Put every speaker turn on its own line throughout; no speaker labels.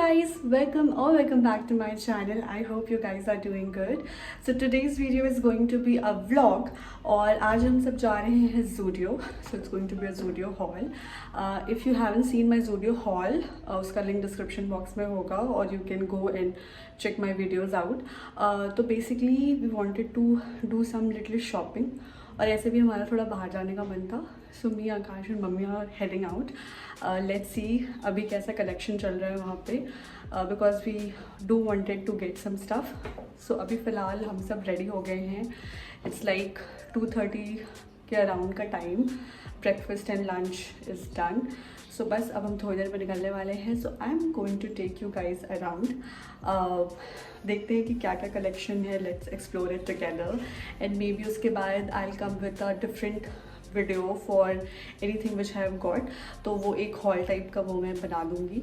guys, welcome back to my channel. I hope you guys are doing good. So today's video is going to be a vlog और आज हम सब जा रहे हैं Zudio. So it's going to be a Zudio haul. If you haven't seen my Zudio haul, उसका link description box में होगा और you can go and check my videos out. तो basically we wanted to do some little shopping. और ऐसे भी हमारा थोड़ा बाहर जाने का मन था. So me Akash and mummy are heading out. Let's see अभी कैसा कलेक्शन चल रहा है वहाँ पे, because we do wanted to get some stuff. So अभी फ़िलहाल हम सब रेडी हो गए हैं. इट्स लाइक 2:30 के अराउंड का time. Breakfast and lunch is done. So बस अब हम थोड़ी देर में निकलने वाले हैं. So I am going to take you guys around. देखते हैं कि क्या क्या कलेक्शन है. Let's explore it together and maybe उसके बाद I will come with a different video for anything which I have got. तो वो एक हॉल टाइप का वो मैं बना दूँगी.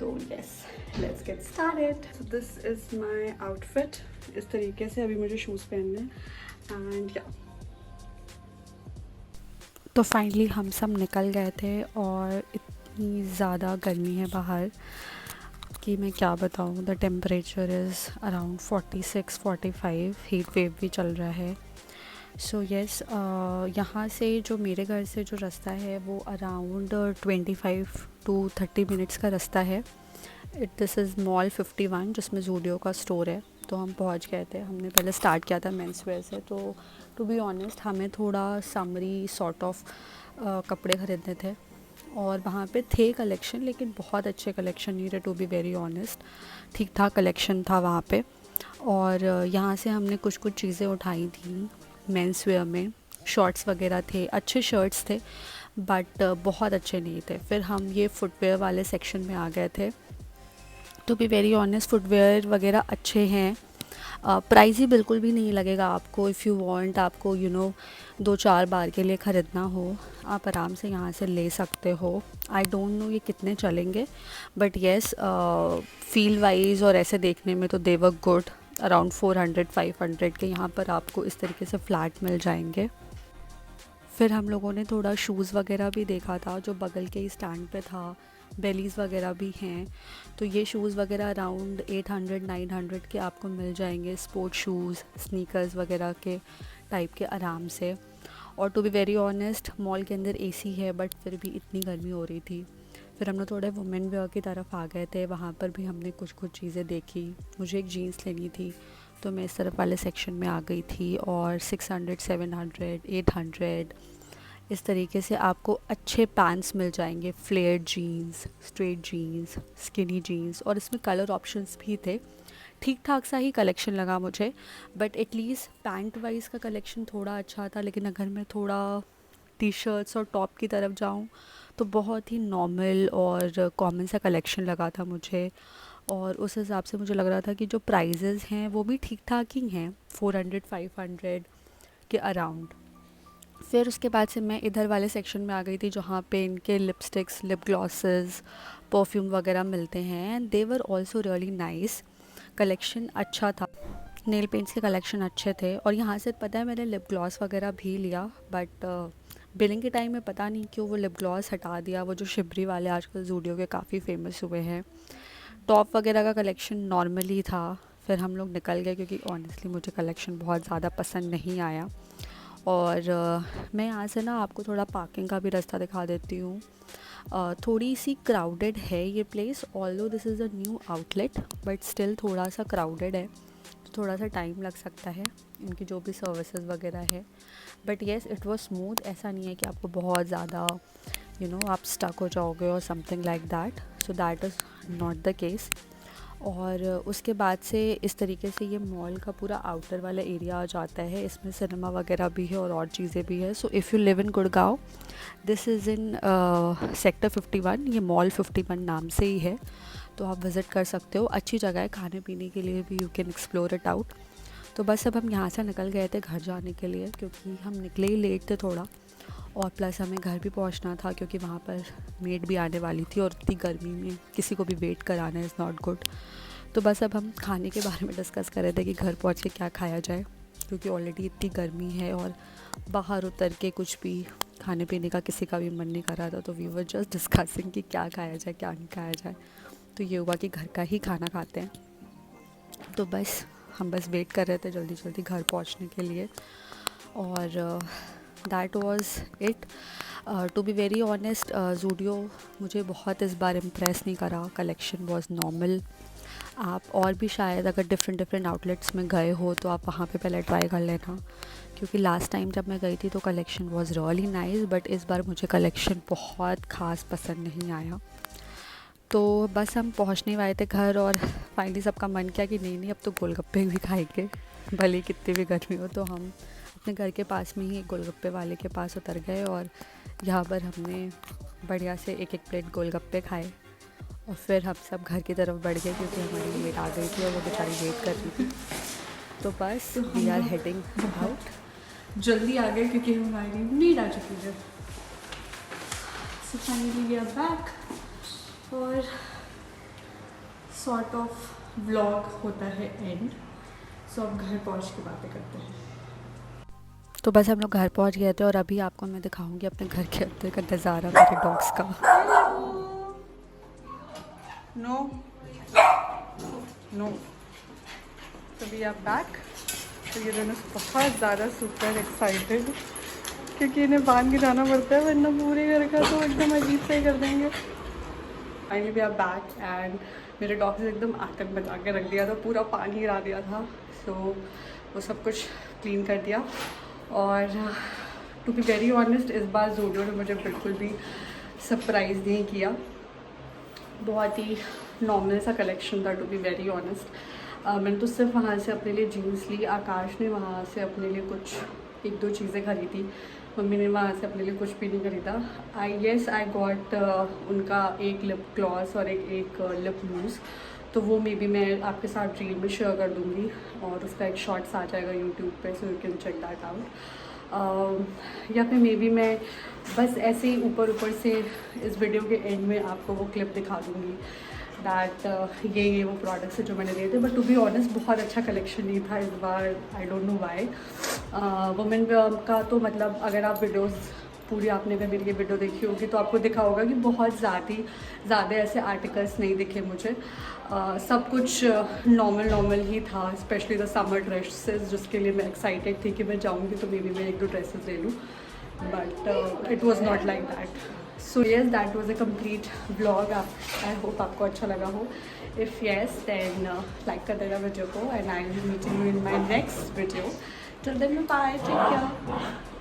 तो yes, let's get started. So this is my outfit. इस तरीके से अभी मुझे शूज़ पहनने हैं एंड या. तो फाइनली हम सब निकल गए थे और इतनी ज़्यादा गर्मी है बाहर कि मैं क्या बताऊँ. The temperature is around 46-45. Heat wave भी चल रहा है. सो येस, यहाँ से जो मेरे घर से जो रास्ता है वो अराउंड 25 to 30 मिनट्स का रास्ता है. दिस इज़ मॉल 51 जिसमें जूडियो का स्टोर है. तो हम पहुँच गए थे. हमने पहले स्टार्ट किया था मेंस वेयर से. तो टू बी ऑनेस्ट हमें थोड़ा समरी सॉर्ट ऑफ कपड़े ख़रीदने थे और वहाँ पे थे कलेक्शन, लेकिन बहुत अच्छे कलेक्शन नहीं थे. टू बी वेरी ऑनेस्ट, ठीक ठाक कलेक्शन था वहाँ पे. और यहाँ से हमने कुछ चीज़ें उठाई थी मेंस वेयर में. शॉर्ट्स वगैरह थे, अच्छे शर्ट्स थे बट बहुत अच्छे नहीं थे. फिर हम ये फुटवेयर वाले सेक्शन में आ गए थे. To be very honest footwear वगैरह अच्छे हैं. प्राइस ही बिल्कुल भी नहीं लगेगा आपको. इफ़ यू वांट, आपको 2-4 बार के लिए ख़रीदना हो, आप आराम से यहाँ से ले सकते हो. आई डोंट नो ये कितने चलेंगे बट येस, फील वाइज और ऐसे देखने में तो दे वर गुड. अराउंड 400-500 के यहाँ पर आपको इस तरीके से फ्लैट मिल जाएंगे. फिर हम लोगों ने थोड़ा शूज़ वगैरह भी देखा था जो बगल के ही स्टैंड पे था. बेलीज़ वगैरह भी हैं. तो ये शूज़ वगैरह अराउंड 800-900 के आपको मिल जाएंगे. स्पोर्ट शूज़, स्नीकर्स वगैरह के टाइप के आराम से. और to be very honest mall के अंदर एसी है बट फिर भी इतनी गर्मी हो रही थी. फिर हम लोग थोड़े वुमेन वेयर की तरफ आ गए थे. वहाँ पर भी हमने कुछ चीज़ें देखी. मुझे एक जीन्स लेनी थी तो मैं इस तरफ वाले सेक्शन में आ गई थी. और 600-700, 800 इस तरीके से आपको अच्छे पैंट्स मिल जाएंगे. Flared jeans, straight jeans, skinny jeans. और इसमें कलर ऑप्शंस भी थे. ठीक ठाक सा ही कलेक्शन लगा मुझे बट एटलीस्ट पैंट वाइज का कलेक्शन थोड़ा अच्छा था. लेकिन अगर मैं थोड़ा टी शर्ट्स और टॉप की तरफ जाऊँ तो बहुत ही नॉर्मल और कॉमन सा कलेक्शन लगा था मुझे. और उस हिसाब से मुझे लग रहा था कि जो प्राइजेज़ हैं वो भी ठीक ठाक ही हैं, 400-500 के अराउंड. फिर उसके बाद से मैं इधर वाले सेक्शन में आ गई थी जहाँ पे इनके लिपस्टिक्स, लिप ग्लॉसेस, परफ्यूम वगैरह मिलते हैं. And they were also really nice. Collection अच्छा था. नेल पेंट्स के कलेक्शन अच्छे थे. और यहाँ से पता है मैंने लिप ग्लॉस वगैरह भी लिया बट बिलिंग के टाइम में पता नहीं क्यों वो लिप ग्लॉस हटा दिया. वो जो शिबरी वाले आजकल जूडियो के काफ़ी फेमस हुए हैं. टॉप वगैरह का कलेक्शन नॉर्मली था. फिर हम लोग निकल गए क्योंकि ऑनेस्टली मुझे कलेक्शन बहुत ज़्यादा पसंद नहीं आया. और मैं यहाँ से ना आपको थोड़ा पार्किंग का भी रास्ता दिखा देती हूँ. थोड़ी सी क्राउडेड है ये place. Although this is a new outlet but still थोड़ा सा क्राउडेड है. तो थोड़ा सा टाइम लग सकता है इनकी जो भी सर्विसेज वगैरह है. But yes, it was smooth. ऐसा नहीं है कि आपको बहुत ज़्यादा आप स्टक हो जाओगे और something like that. So that is not the case. और उसके बाद से इस तरीके से ये मॉल का पूरा आउटर वाला एरिया आ जाता है. इसमें सिनेमा वगैरह भी है और चीज़ें भी है. So if you live in Gurgaon, this is in sector 51. ये मॉल 51 नाम से ही है. तो आप विज़िट कर सकते हो. अच्छी जगह है खाने पीने के लिए भी. You can explore it out. तो बस अब हम यहाँ से निकल गए थे घर जाने के लिए क्योंकि हम निकले ही लेट थे थोड़ा. और प्लस हमें घर भी पहुंचना था क्योंकि वहाँ पर मेड भी आने वाली थी. और इतनी गर्मी में किसी को भी वेट कराना इज़ नॉट गुड. तो बस अब हम खाने के बारे में डिस्कस कर रहे थे कि घर पहुँच के क्या खाया जाए क्योंकि ऑलरेडी इतनी गर्मी है और बाहर उतर के कुछ भी खाने पीने का किसी का भी मन नहीं कर रहा था. तो वी वर जस्ट डिस्कसिंग कि क्या खाया जाए क्या नहीं खाया जाए. तो ये हुआ कि घर का ही खाना खाते हैं। तो बस हम बस वेट कर रहे थे जल्दी जल्दी घर पहुंचने के लिए, और that was it. To be very honest, Zudio मुझे बहुत इस बार इम्प्रेस नहीं करा। Collection was normal. आप और भी शायद अगर डिफरेंट आउटलेट्स में गए हो तो आप वहाँ पे पहले ट्राई कर लेना, क्योंकि लास्ट टाइम जब मैं गई थी तो collection was really nice, but इस बार मुझे कलेक्शन बहुत ख़ास पसंद नहीं आया। तो बस हम पहुँचने वाले थे घर, और फाइनली सबका मन किया कि नहीं अब तो गोलगप्पे भी खाएंगे, भले कितनी भी गर्मी हो। तो हम अपने घर के पास में ही एक गोलगप्पे वाले के पास उतर गए, और यहाँ पर हमने बढ़िया से एक प्लेट गोलगप्पे खाए, और फिर हम सब घर की तरफ बढ़ गए क्योंकि हमारी मेट आ गई थी और वो बेचारी वेट कर रही थी। तो बस वी आर हेडिंग आउट। जल्दी आ गए क्योंकि हमारी नींद आ चुकी है। So finally we are back, और सॉर्ट ऑफ व्लॉग होता है एंड। सो अब घर पहुंच के बातें करते हैं। तो बस हम लोग घर पहुंच गए थे, और अभी आपको मैं दिखाऊंगी अपने घर के अंदर का नज़ारा मेरे डॉग्स का। नो नो, तो वी आर बैक। तो ये दोनों बहुत ज़्यादा सुपर एक्साइटेड, क्योंकि इन्हें बांध के जाना पड़ता है, वरना पूरे घर का तो एकदम अजीब से ही कर देंगे। Finally we are back, and मेरे डॉग ने एकदम आतंक बचा के रख दिया था, पूरा पानी गिरा दिया था। सो वो सब कुछ क्लीन कर दिया। और टू बी वेरी ऑनेस्ट, इस बार ज़ूडियो ने मुझे बिल्कुल भी सरप्राइज़ नहीं किया। बहुत ही नॉर्मल सा कलेक्शन था, टू बी वेरी ऑनेस्ट। मैंने तो सिर्फ वहाँ से अपने लिए जीन्स ली, आकाश ने वहाँ से अपने लिए कुछ 1-2 चीज़ें खरीदी, मम्मी ने वहाँ से अपने लिए कुछ भी नहीं खरीदा। आई गॉट उनका एक लिप ग्लॉस और एक लिप लूज़, तो वो मे बी मैं आपके साथ रील में शेयर कर दूँगी, और उसका एक शॉर्ट्स आ जाएगा यूट्यूब पे, so you can check that out. या फिर मे बी मैं बस ऐसे ही ऊपर से इस वीडियो के एंड में आपको वो क्लिप दिखा दूँगी दैट ये वो प्रोडक्ट्स है जो मैंने लिए थे। बट टू बी ऑनेस्ट बहुत अच्छा कलेक्शन नहीं था इस बार, I don't know why. Women का तो मतलब अगर आप वीडियोस पूरी आपने अगर मेरी ये वीडियो देखी होगी तो आपको दिखा होगा कि बहुत ज़्यादा ऐसे आर्टिकल्स नहीं दिखे मुझे। सब कुछ नॉर्मल ही था, स्पेशली द समर ड्रेसेस, जिसके लिए मैं एक्साइटेड थी कि मैं जाऊँगी तो मे बी मैं 1-2 ड्रेसेस ले लूँ, but it was not like that. So yes, that was a complete vlog. I hope आपको अच्छा लगा हो। इफ़ येस देन लाइक कर देना वीडियो को, and I will meeting you in my next video. Till then bye, take care.